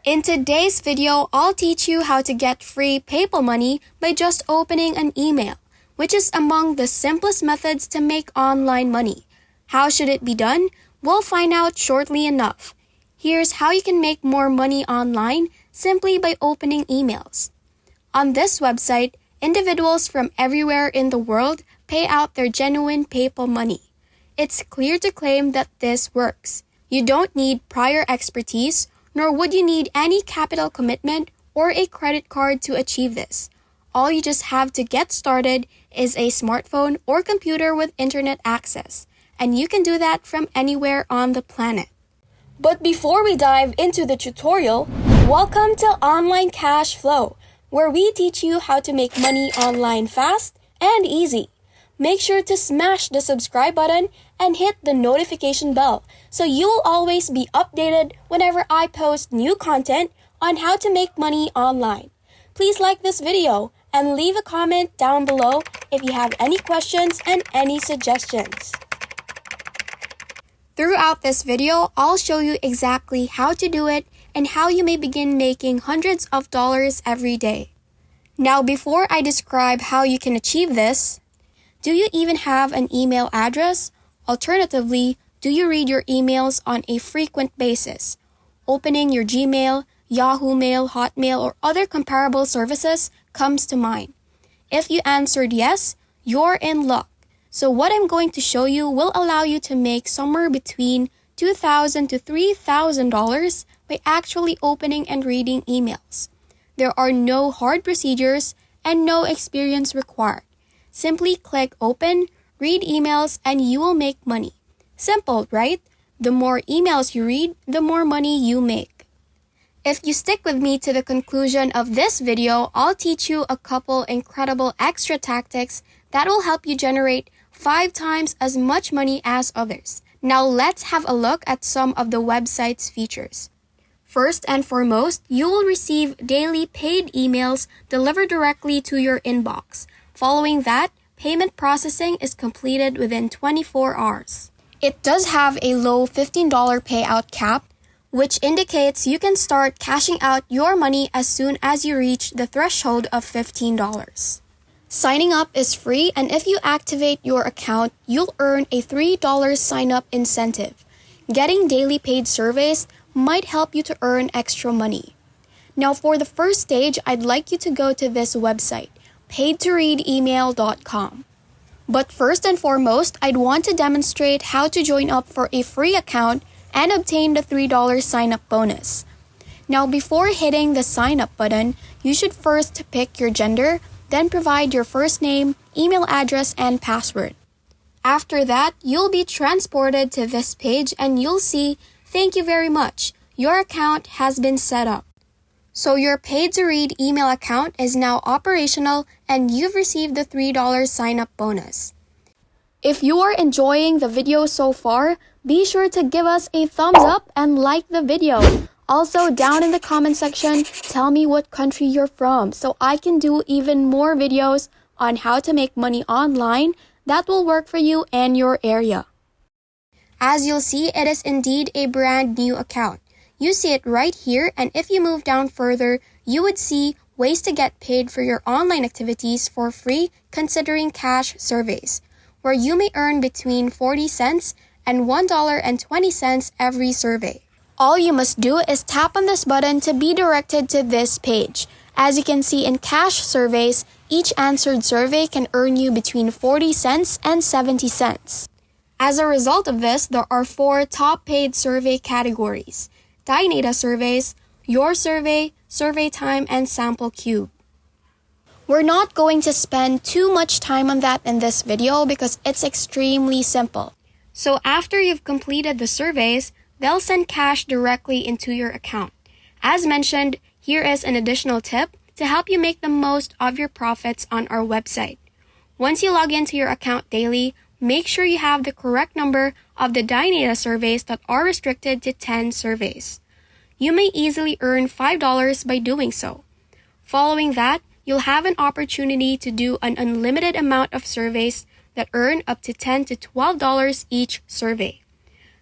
In today's video, I'll teach you how to get free PayPal money by just opening an email, which is among the simplest methods to make online money. How should it be done? We'll find out shortly enough. Here's how you can make more money online simply by opening emails. On this website, individuals from everywhere in the world pay out their genuine PayPal money. It's clear to claim that this works. You don't need prior expertise, nor would you need any capital commitment or a credit card to achieve this. All you just have to get started is a smartphone or computer with internet access, and you can do that from anywhere on the planet. But before we dive into the tutorial, welcome to Online Cash Flow, where we teach you how to make money online fast and easy. Make sure to smash the subscribe button and hit the notification bell so you'll always be updated whenever I post new content on how to make money online. Please like this video and leave a comment down below if you have any questions and any suggestions. Throughout this video, I'll show you exactly how to do it and how you may begin making hundreds of dollars every day. Now, before I describe how you can achieve this, do you even have an email address? Alternatively, do you read your emails on a frequent basis? Opening your Gmail, Yahoo Mail, Hotmail, or other comparable services comes to mind. If you answered yes, you're in luck. So what I'm going to show you will allow you to make somewhere between $2,000 to $3,000 by actually opening and reading emails. There are no hard procedures and no experience required. Simply click open, read emails, and you will make money. Simple, right? The more emails you read, the more money you make. If you stick with me to the conclusion of this video, I'll teach you a couple incredible extra tactics that will help you generate 5 times as much money as others. Now let's have a look at some of the website's features. First and foremost, you will receive daily paid emails delivered directly to your inbox. Following that, payment processing is completed within 24 hours. It does have a low $15 payout cap, which indicates you can start cashing out your money as soon as you reach the threshold of $15. Signing up is free, and if you activate your account, you'll earn a $3 sign-up incentive. Getting daily paid surveys might help you to earn extra money. Now for the first stage, I'd like you to go to this website, paidtoreademail.com. But first and foremost, I'd want to demonstrate how to join up for a free account and obtain the $3 sign-up bonus. Now before hitting the sign-up button, you should first pick your gender, then provide your first name, email address, and password. After that, you'll be transported to this page and you'll see, "Thank you very much. Your account has been set up." So your paid-to-read email account is now operational and you've received the $3 sign-up bonus. If you are enjoying the video so far, be sure to give us a thumbs up and like the video. Also, down in the comment section, tell me what country you're from so I can do even more videos on how to make money online that will work for you and your area. As you'll see, it is indeed a brand new account. You see it right here, and if you move down further, you would see ways to get paid for your online activities for free considering cash surveys, where you may earn between 40 cents and $1.20 every survey. All you must do is tap on this button to be directed to this page. As you can see in cash surveys, each answered survey can earn you between 40 cents and 70 cents. As a result of this, there are 4 top paid survey categories: Dynata surveys, Your Survey, Survey Time, and Sample Cube. We're not going to spend too much time on that in this video because it's extremely simple. So after you've completed the surveys, they'll send cash directly into your account. As mentioned, here is an additional tip to help you make the most of your profits on our website. Once you log into your account daily, make sure you have the correct number of the Dynata surveys that are restricted to 10 surveys. You may easily earn $5 by doing so. Following that, you'll have an opportunity to do an unlimited amount of surveys that earn up to $10 to $12 each survey.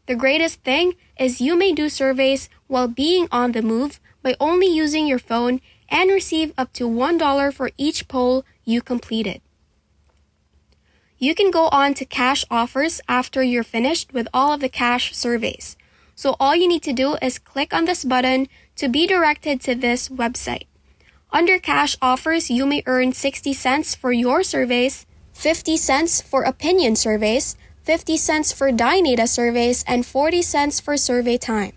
The greatest thing is you may do surveys while being on the move, by only using your phone and receive up to $1 for each poll you completed. You can go on to cash offers after you're finished with all of the cash surveys. So all you need to do is click on this button to be directed to this website. Under cash offers, you may earn 60 cents for your surveys, 50 cents for opinion surveys, 50 cents for Dynata surveys, and 40 cents for survey time.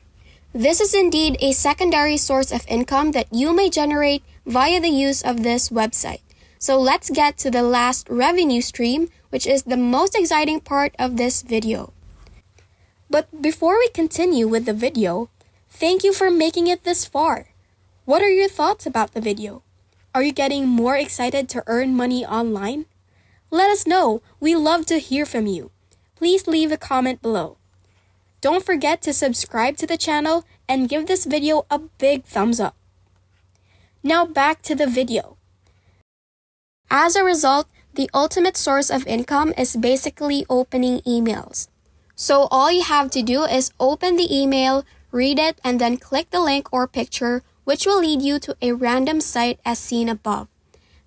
This is indeed a secondary source of income that you may generate via the use of this website. So let's get to the last revenue stream, which is the most exciting part of this video. But before we continue with the video, thank you for making it this far. What are your thoughts about the video? Are you getting more excited to earn money online? Let us know. We love to hear from you. Please leave a comment below. Don't forget to subscribe to the channel and give this video a big thumbs up. Now back to the video. As a result, the ultimate source of income is basically opening emails. So all you have to do is open the email, read it, and then click the link or picture, which will lead you to a random site as seen above.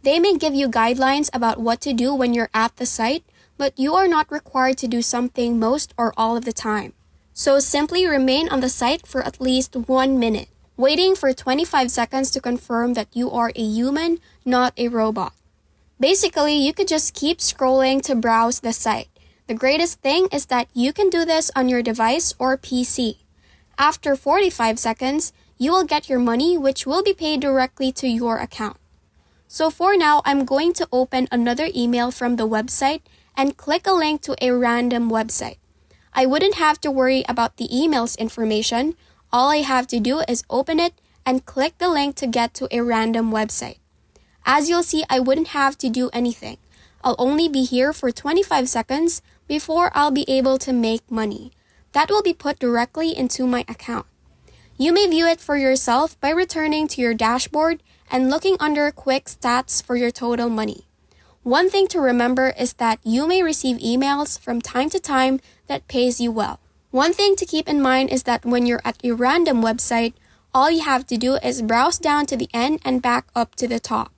They may give you guidelines about what to do when you're at the site, but you are not required to do something most or all of the time. So simply remain on the site for at least 1 minute, waiting for 25 seconds to confirm that you are a human, not a robot. Basically, you could just keep scrolling to browse the site. The greatest thing is that you can do this on your device or PC. After 45 seconds, you will get your money, which will be paid directly to your account. So for now, I'm going to open another email from the website and click a link to a random website. I wouldn't have to worry about the email's information. All I have to do is open it and click the link to get to a random website. As you'll see, I wouldn't have to do anything. I'll only be here for 25 seconds before I'll be able to make money. That will be put directly into my account. You may view it for yourself by returning to your dashboard and looking under quick stats for your total money. One thing to remember is that you may receive emails from time to time that pays you well. One thing to keep in mind is that when you're at a random website, all you have to do is browse down to the end and back up to the top.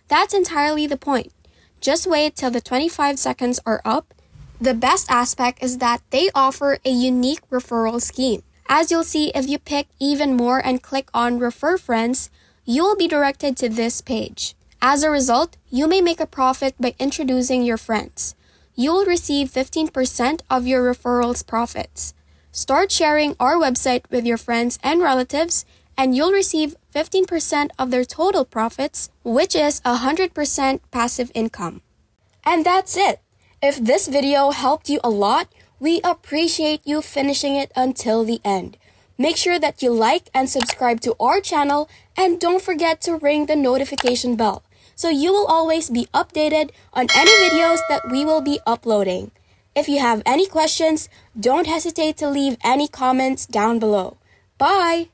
That's entirely the point. Just wait till the 25 seconds are up. The best aspect is that they offer a unique referral scheme. As you'll see, if you pick even more and click on Refer Friends, you will be directed to this page. As a result, you may make a profit by introducing your friends. You will receive 15% of your referral's profits. Start sharing our website with your friends and relatives, and you'll receive 15% of their total profits, which is 100% passive income. And that's it. If this video helped you a lot, we appreciate you finishing it until the end. Make sure that you like and subscribe to our channel, and don't forget to ring the notification bell so you will always be updated on any videos that we will be uploading. If you have any questions, don't hesitate to leave any comments down below. Bye!